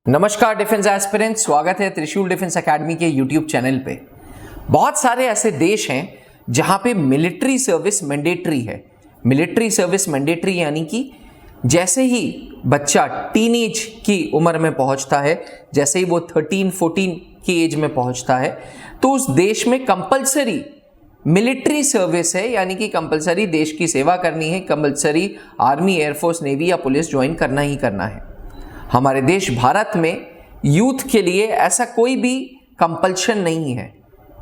नमस्कार defence aspirants, स्वागत है त्रिशूल डिफेंस एकेडमी के यूट्यूब चैनल पे। बहुत सारे ऐसे देश हैं जहां पे मिलिट्री सर्विस मैंडेटरी है। मिलिट्री सर्विस मैंडेटरी यानी कि जैसे ही बच्चा टीनेज की उम्र में पहुंचता है, जैसे ही वो 13-14 की एज में पहुंचता है, तो उस देश में कंपलसरी मिलिट्री सर्विस है, यानी कि कंपलसरी देश की सेवा करनी है, कंपलसरी आर्मी, एयरफोर्स, नेवी या पुलिस ज्वाइन करना ही करना है। हमारे देश भारत में यूथ के लिए ऐसा कोई भी कंपल्शन नहीं है,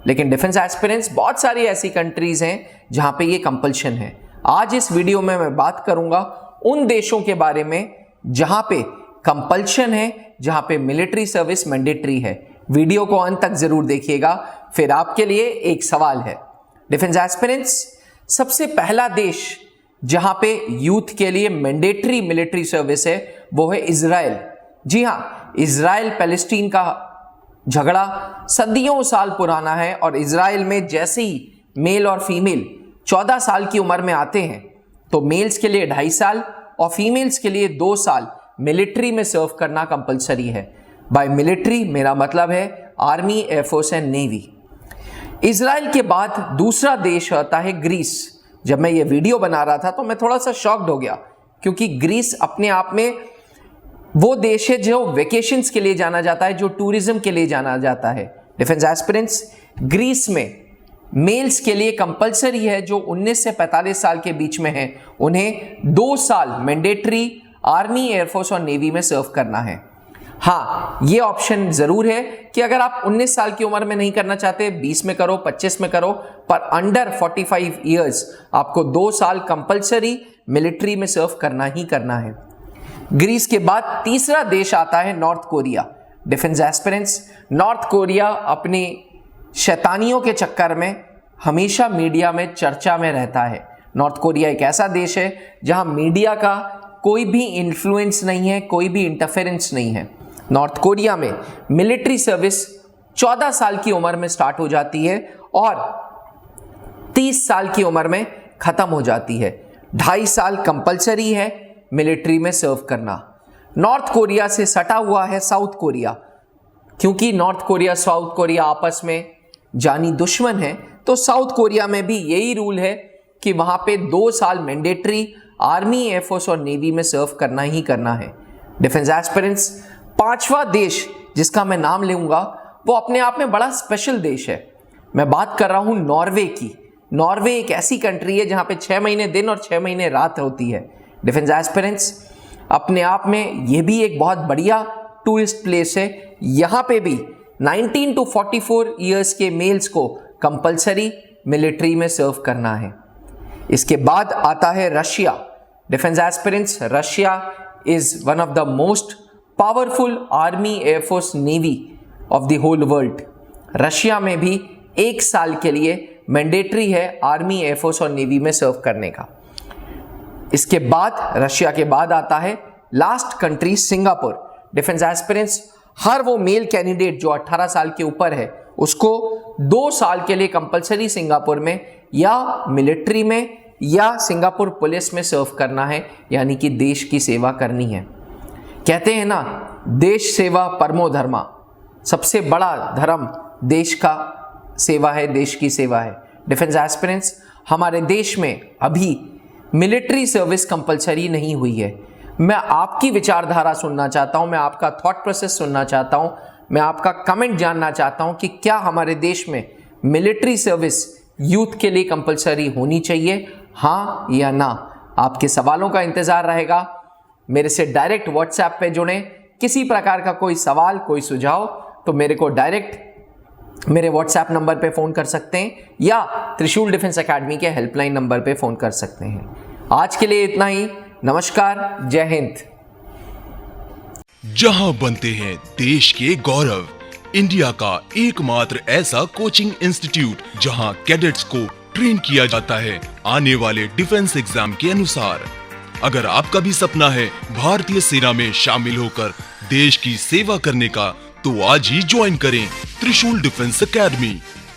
लेकिन डिफेंस एस्पिरेंट्स बहुत सारी ऐसी कंट्रीज हैं जहां पे ये कंपल्शन है। आज इस वीडियो में मैं बात करूंगा उन देशों के बारे में जहां पे कंपल्शन है, जहां पे मिलिट्री सर्विस मैंडेटरी है। वीडियो को अंत तक जरूर देखिएगा। फिर आपके लिए एक सवाल है डिफेंस एस्पिरेंट्स, सबसे पहला देश जहां पे यूथ के लिए मैंडेटरी मिलिट्री सर्विस है वो है इजराइल। जी हां, इजराइल पैलेस्टीन का झगड़ा सदियों साल पुराना है और इजराइल में जैसे ही मेल और फीमेल 14 साल की उम्र में आते हैं तो मेल्स के लिए 2.5 साल और फीमेल्स के लिए 2 साल मिलिट्री में सर्व करना कंपलसरी है। बाय मिलिट्री मेरा मतलब है army, air force and navy. Israel के बाद दूसरा देश आता है ग्रीस। जब मैं ये वीडियो बना रहा था तो मैं थोड़ा सा शॉक्ड हो गया, क्योंकि ग्रीस अपने आप में वो देश है जो वेकेशंस के लिए जाना जाता है, जो टूरिज्म के लिए जाना जाता है। डिफेंस एस्पिरेंट्स, ग्रीस में मेल्स के लिए कंपलसरी है जो 19 से 45 साल के बीच में हैं, उन्हें 2 साल मैंडेटरी आर्मी, एयरफोर्स और नेवी में सर्व करना है। हाँ, ये ऑप्शन जरूर है कि अगर आप 19 साल की उम्र में नहीं करना चाहते, 20 में करो, 25 में करो, पर अंडर 45 ईयर्स आपको 2 साल कंपलसरी मिलिट्री में सर्व करना ही करना है। ग्रीस के बाद तीसरा देश आता है north Korea. Defence aspirants, north Korea अपनी शैतानियों के चक्कर में हमेशा मीडिया में चर्चा में रहता है। नॉर्थ कोरिया एक ऐसा देश है जहां मीडिया का कोई भी इन्फ्लुएंस नहीं है, कोई भी इंटरफेरेंस नहीं है। नॉर्थ कोरिया में मिलिट्री सर्विस 14 साल की उम्र में स्टार्ट हो जाती है और 30 साल की उम्र में खत्म हो जाती है। 2.5 साल कंपलसरी है मिलिट्री में सर्व करना। नॉर्थ कोरिया से सटा हुआ है साउथ कोरिया। क्योंकि नॉर्थ कोरिया, साउथ कोरिया आपस में जानी दुश्मन है, तो साउथ कोरिया में भी यही रूल है कि वहां पे 2 साल मैंडेटरी आर्मी, एयरफोर्स और नेवी में सर्व करना ही करना है। डिफेंस एस्पिरेंट्स, 5वां देश जिसका मैं नाम लूंगा वो अपने आप में बड़ा स्पेशल देश है। मैं बात कर रहा हूं नॉर्वे की। नॉर्वे एक ऐसी कंट्री है जहां पे 6 महीने दिन और 6 महीने रात होती है। डिफेंस एस्पिरेंट्स, अपने आप में यह भी एक बहुत बढ़िया टूरिस्ट प्लेस है। यहां पे भी 19 to 44 ईयर्स के मेल्स को कंपलसरी मिलिट्री में सर्व करना है। इसके बाद आता है Russia. Defence aspirants, Russia is one of the most powerful army, air force, navy of the whole world. Russia में भी 1 साल के लिए मैंडेटरी है आर्मी, एयरफोर्स और नेवी में सर्व करने का। इसके बाद रशिया के बाद आता है last country Singapore. Defence aspirants, हर वो मेल कैंडिडेट जो 18 साल के ऊपर है उसको 2 साल के लिए कंपलसरी सिंगापुर में या मिलिट्री में या सिंगापुर पुलिस में सर्व करना है, यानी कि देश की सेवा करनी है। कहते हैं ना, देश सेवा परमो धर्मा, सबसे बड़ा धर्म देश का सेवा है, देश की सेवा है। डिफेंस एस्पिरेंट्स, हमारे देश में अभी मिलिट्री सर्विस कंपलसरी नहीं हुई है। मैं आपकी विचारधारा सुनना चाहता हूं, मैं आपका थॉट प्रोसेस सुनना चाहता हूं, मैं आपका कमेंट जानना चाहता हूं कि क्या हमारे देश में मिलिट्री सर्विस यूथ के लिए कंपलसरी होनी चाहिए, हाँ या ना। आपके सवालों का इंतजार रहेगा। मेरे से डायरेक्ट व्हाट्सएप पे जुड़ें। किसी प्रकार का कोई सवाल, कोई सुझाव तो मेरे को डायरेक्ट मेरे व्हाट्सएप नंबर पे फोन कर सकते हैं या त्रिशूल डिफेंस एकेडमी के हेल्पलाइन नंबर पे फोन कर सकते हैं। आज के लिए इतना ही। नमस्कार, जय हिंद। जहां बनते हैं देश के गौरव, इंडिया का एकमात्र ऐसा कोचिंग इंस्टीट्यूट जहां कैडेट्स को ट्रेन किया जाता है आने वाले डिफेंस एग्जाम के अनुसार। अगर आपका भी सपना है भारतीय सेना में शामिल होकर देश की सेवा करने का, तो आज ही ज्वाइन करें त्रिशूल डिफेंस एकेडमी।